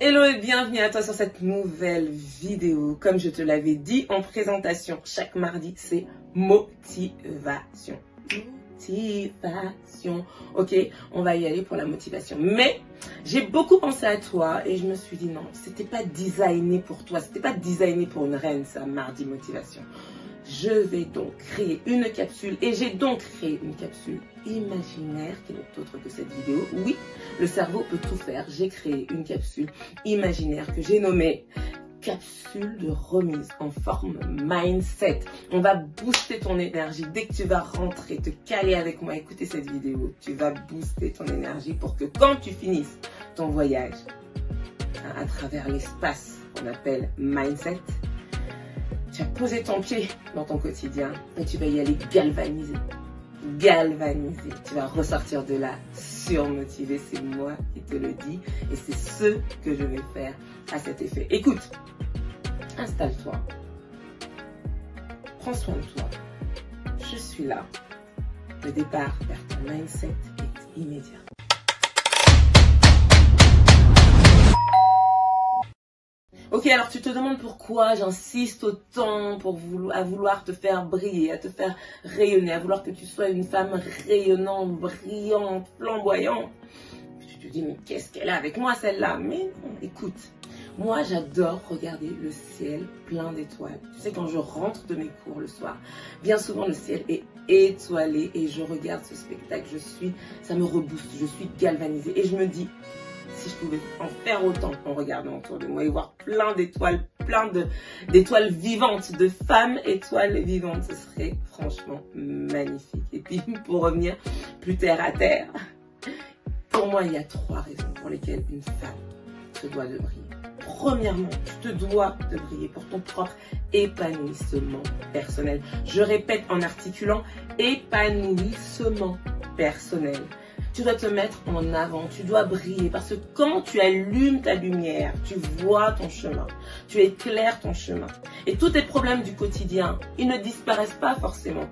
Hello et bienvenue à toi sur cette nouvelle vidéo. Comme je te l'avais dit en présentation, chaque mardi c'est motivation. Motivation. Ok, on va y aller pour la motivation. Mais j'ai beaucoup pensé à toi et je me suis dit non, c'était pas designé pour toi, c'était pas designé pour une reine ça, mardi motivation. Je vais donc créer une capsule et j'ai donc créé une capsule imaginaire qui n'est autre que cette vidéo. Oui, le cerveau peut tout faire. J'ai créé une capsule imaginaire que j'ai nommée capsule de remise en forme mindset. On va booster ton énergie dès que tu vas rentrer, te caler avec moi, écouter cette vidéo. Tu vas booster ton énergie pour que quand tu finisses ton voyage à travers l'espace qu'on appelle mindset, tu as posé ton pied dans ton quotidien et tu vas y aller galvanisé. Galvanisé. Tu vas ressortir de là surmotivé. C'est moi qui te le dis et c'est ce que je vais faire à cet effet. Écoute, installe-toi. Prends soin de toi. Je suis là. Le départ vers ton mindset est immédiat. Ok, alors tu te demandes pourquoi j'insiste autant à vouloir te faire briller, à te faire rayonner, à vouloir que tu sois une femme rayonnante, brillante, flamboyante. Tu te dis, mais qu'est-ce qu'elle a avec moi celle-là? Mais non, écoute, moi j'adore regarder le ciel plein d'étoiles. Tu sais, quand je rentre de mes cours le soir, bien souvent le ciel est étoilé et je regarde ce spectacle, ça me rebooste, je suis galvanisée et je me dis, si je pouvais en faire autant en regardant autour de moi et voir plein d'étoiles, d'étoiles vivantes, de femmes étoiles vivantes, ce serait franchement magnifique. Et puis pour revenir plus terre à terre, pour moi il y a 3 raisons pour lesquelles une femme se doit de briller. Premièrement, tu te dois de briller pour ton propre épanouissement personnel. Je répète en articulant épanouissement personnel. Tu dois te mettre en avant, tu dois briller parce que quand tu allumes ta lumière, tu vois ton chemin, tu éclaires ton chemin. Et tous tes problèmes du quotidien, ils ne disparaissent pas forcément.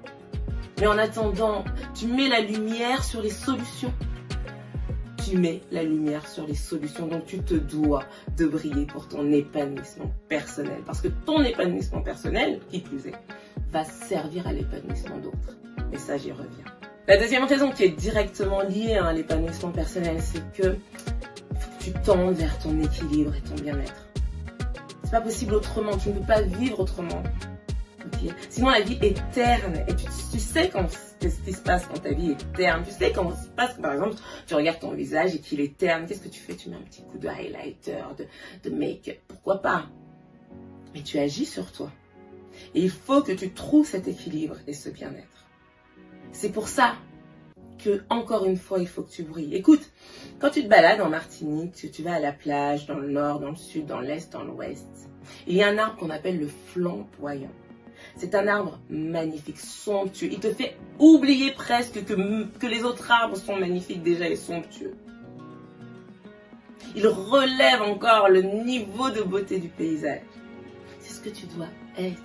Mais en attendant, tu mets la lumière sur les solutions. Tu mets la lumière sur les solutions, donc tu te dois de briller pour ton épanouissement personnel. Parce que ton épanouissement personnel, qui plus est, va servir à l'épanouissement d'autres. Et ça, j'y reviens. La deuxième raison qui est directement liée à l'épanouissement personnel, c'est que tu tends vers ton équilibre et ton bien-être. C'est pas possible autrement, tu ne peux pas vivre autrement. Okay? Sinon la vie est terne et tu sais qu'est-ce qui se passe quand ta vie est terne. Tu sais comment ça se passe quand par exemple tu regardes ton visage et qu'il est terne. Qu'est-ce que tu fais? Tu mets un petit coup de highlighter, de make-up, pourquoi pas? Mais tu agis sur toi. Et il faut que tu trouves cet équilibre et ce bien-être. C'est pour ça que, encore une fois, il faut que tu brilles. Écoute, quand tu te balades en Martinique, tu vas à la plage, dans le nord, dans le sud, dans l'est, dans l'ouest, il y a un arbre qu'on appelle le flamboyant. C'est un arbre magnifique, somptueux. Il te fait oublier presque que les autres arbres sont magnifiques déjà et somptueux. Il relève encore le niveau de beauté du paysage. C'est ce que tu dois être.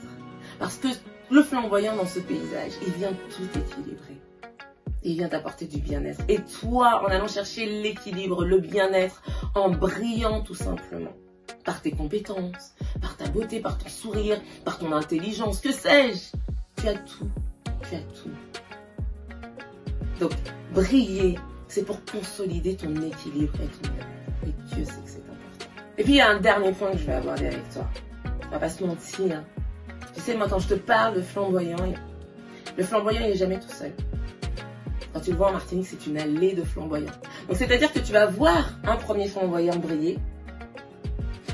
Parce que le flamboyant dans ce paysage, il vient tout équilibrer. Il vient t'apporter du bien-être. Et toi, en allant chercher l'équilibre, le bien-être, en brillant tout simplement, par tes compétences, par ta beauté, par ton sourire, par ton intelligence, que sais-je? Tu as tout. Tu as tout. Donc, briller, c'est pour consolider ton équilibre et ton bien-être. Et Dieu sait que c'est important. Et puis, il y a un dernier point que je vais aborder avec toi. On va pas se mentir. Tu sais, moi, quand je te parle de flamboyant, le flamboyant, il n'est jamais tout seul. Quand tu le vois en Martinique, c'est une allée de flamboyants. Donc, c'est-à-dire que tu vas voir un premier flamboyant briller,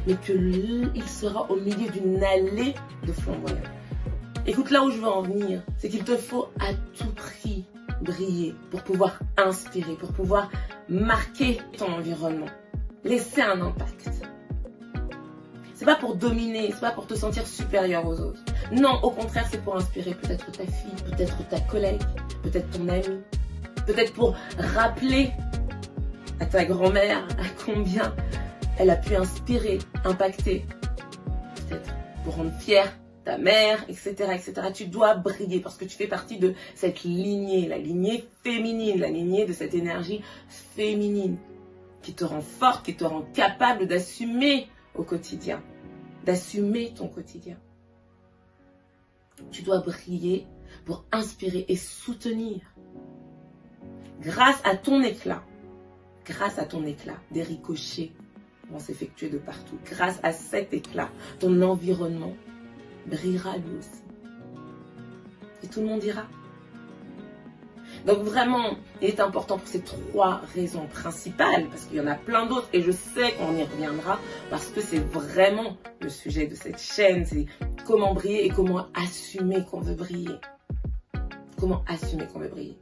mais qu'il sera au milieu d'une allée de flamboyants. Écoute, là où je veux en venir, c'est qu'il te faut à tout prix briller pour pouvoir inspirer, pour pouvoir marquer ton environnement, laisser un impact. C'est pas pour dominer, c'est pas pour te sentir supérieur aux autres. Non, au contraire, c'est pour inspirer peut-être ta fille, peut-être ta collègue, peut-être ton ami. Peut-être pour rappeler à ta grand-mère à combien elle a pu inspirer, impacter. Peut-être pour rendre fière ta mère, etc., etc. Tu dois briller parce que tu fais partie de cette lignée, la lignée féminine, la lignée de cette énergie féminine. qui te rend forte, qui te rend capable d'assumer au quotidien, d'assumer ton quotidien. Tu dois briller pour inspirer et soutenir. Grâce à ton éclat, des ricochets vont s'effectuer de partout. Grâce à cet éclat, ton environnement brillera lui aussi. Et tout le monde ira. Donc vraiment, il est important pour ces 3 raisons principales, parce qu'il y en a plein d'autres, et je sais qu'on y reviendra, parce que c'est vraiment le sujet de cette chaîne, c'est comment briller et comment assumer qu'on veut briller. Comment assumer qu'on veut briller.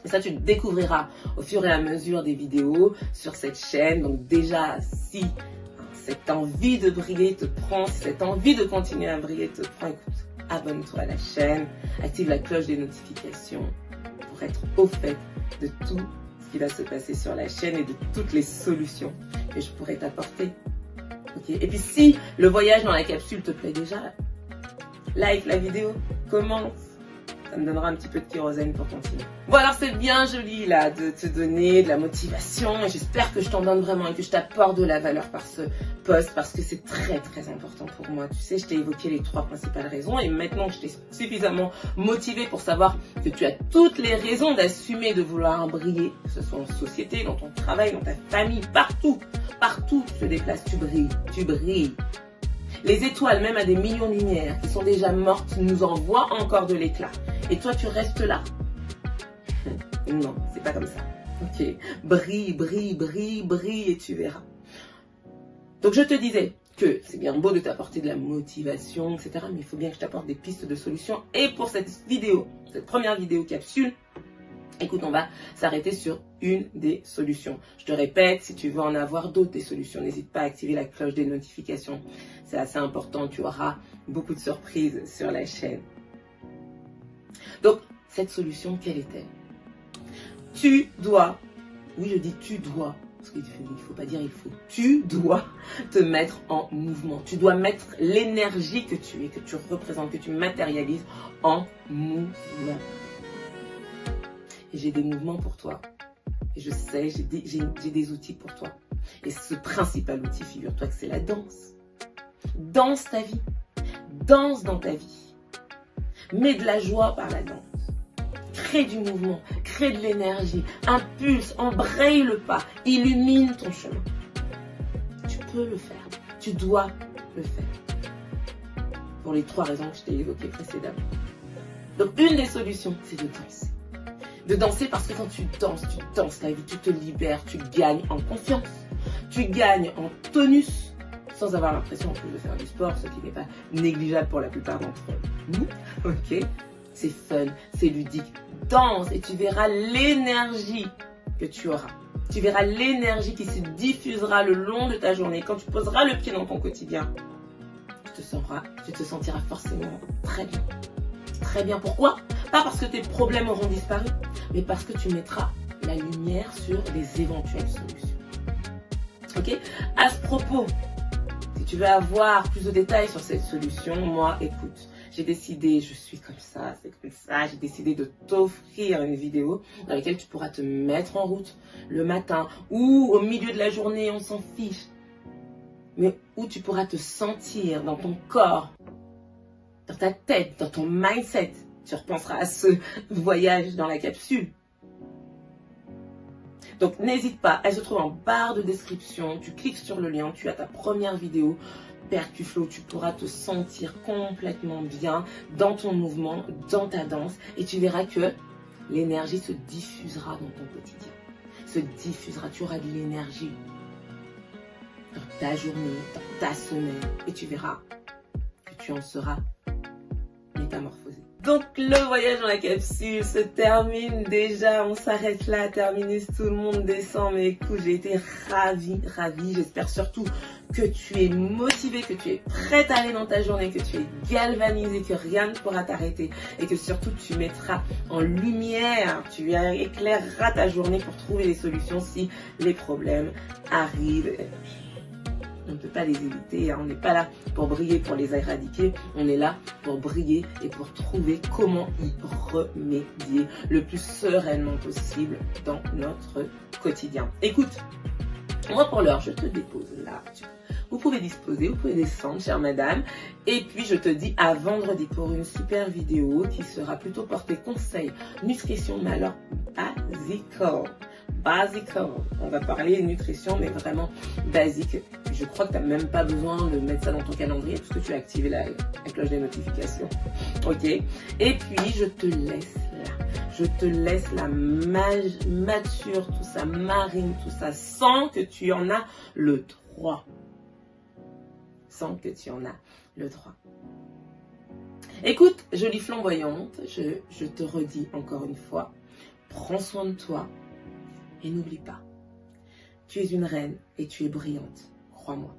Et ça, tu le découvriras au fur et à mesure des vidéos sur cette chaîne. Donc déjà, si cette envie de briller te prend, si cette envie de continuer à briller te prend, écoute, abonne-toi à la chaîne, active la cloche des notifications pour être au fait de tout ce qui va se passer sur la chaîne et de toutes les solutions que je pourrais t'apporter. Okay. Et puis si le voyage dans la capsule te plaît déjà, like la vidéo, commente. Ça me donnera un petit peu de kérosène pour continuer. Bon alors c'est bien joli là de te donner de la motivation et j'espère que je t'en donne vraiment et que je t'apporte de la valeur par ce post parce que c'est très très important pour moi. Tu sais, je t'ai évoqué les 3 principales raisons et maintenant que je t'ai suffisamment motivé pour savoir que tu as toutes les raisons d'assumer de vouloir briller, que ce soit en société, dans ton travail, dans ta famille, partout où tu te déplaces, tu brilles. Les étoiles, même à des millions de lumières, qui sont déjà mortes, nous envoient encore de l'éclat. Et toi, tu restes là. Non, c'est pas comme ça. Ok, brille et tu verras. Donc je te disais que c'est bien beau de t'apporter de la motivation, etc. Mais il faut bien que je t'apporte des pistes de solutions. Et pour cette vidéo, cette première vidéo capsule, écoute, on va s'arrêter sur une des solutions. Je te répète, si tu veux en avoir d'autres des solutions, n'hésite pas à activer la cloche des notifications. C'est assez important, tu auras beaucoup de surprises sur la chaîne. Donc, cette solution, quelle est-elle? Tu dois, oui je dis tu dois, parce qu'il ne faut pas dire il faut, tu dois te mettre en mouvement. Tu dois mettre l'énergie que tu es, que tu représentes, que tu matérialises en mouvement. Et j'ai des mouvements pour toi. Et je sais, j'ai des outils pour toi. Et ce principal outil, figure-toi que c'est la danse. Danse ta vie. Danse dans ta vie. Mets de la joie par la danse. Crée du mouvement. Crée de l'énergie. Impulse, embraye le pas. Illumine ton chemin. Tu peux le faire. Tu dois le faire. Pour les 3 raisons que je t'ai évoquées précédemment. Donc, une des solutions, c'est de danser. De danser parce que quand tu danses ta vie, tu te libères, tu gagnes en confiance, tu gagnes en tonus, sans avoir l'impression en plus de faire du sport, ce qui n'est pas négligeable pour la plupart d'entre nous. Ok, c'est fun, c'est ludique. Danse et tu verras l'énergie que tu auras. Tu verras l'énergie qui se diffusera le long de ta journée. Quand tu poseras le pied dans ton quotidien, tu te sentiras forcément très bien. Très bien. Pourquoi? Pas parce que tes problèmes auront disparu, mais parce que tu mettras la lumière sur les éventuelles solutions. Ok? À ce propos, si tu veux avoir plus de détails sur cette solution, moi, écoute, j'ai décidé, je suis comme ça, c'est comme ça, j'ai décidé de t'offrir une vidéo dans laquelle tu pourras te mettre en route le matin ou au milieu de la journée, on s'en fiche, mais où tu pourras te sentir dans ton corps, dans ta tête, dans ton mindset. Tu repenseras à ce voyage dans la capsule. Donc n'hésite pas, elle se trouve en barre de description. Tu cliques sur le lien, tu as ta première vidéo Percuflow. Tu pourras te sentir complètement bien dans ton mouvement, dans ta danse. Et tu verras que l'énergie se diffusera dans ton quotidien. Se diffusera, tu auras de l'énergie dans ta journée, dans ta semaine. Et tu verras que tu en seras métamorphosé. Donc le voyage dans la capsule se termine déjà, on s'arrête là, terminus, tout le monde descend, mais écoute, j'ai été ravie, j'espère surtout que tu es motivé, que tu es prête à aller dans ta journée, que tu es galvanisé, que rien ne pourra t'arrêter et que surtout tu mettras en lumière, tu éclaireras ta journée pour trouver les solutions si les problèmes arrivent. on ne peut pas les éviter. Hein. On n'est pas là pour briller, pour les éradiquer. On est là pour briller et pour trouver comment y remédier le plus sereinement possible dans notre quotidien. Écoute, moi pour l'heure, je te dépose là. Vous pouvez disposer, vous pouvez descendre, chère madame. Et puis, je te dis à vendredi pour une super vidéo qui sera plutôt portée conseil, nutrition, mais alors basical. On va parler nutrition, mais vraiment basique. Je crois que tu n'as même pas besoin de mettre ça dans ton calendrier parce que tu as activé la cloche des notifications. Ok? Et puis, je te laisse là. Je te laisse la mature, tout ça, marine, tout ça, sans que tu en as le droit. Sans que tu en as le droit. Écoute, jolie flamboyante, je te redis encore une fois, prends soin de toi et n'oublie pas, tu es une reine et tu es brillante, crois-moi.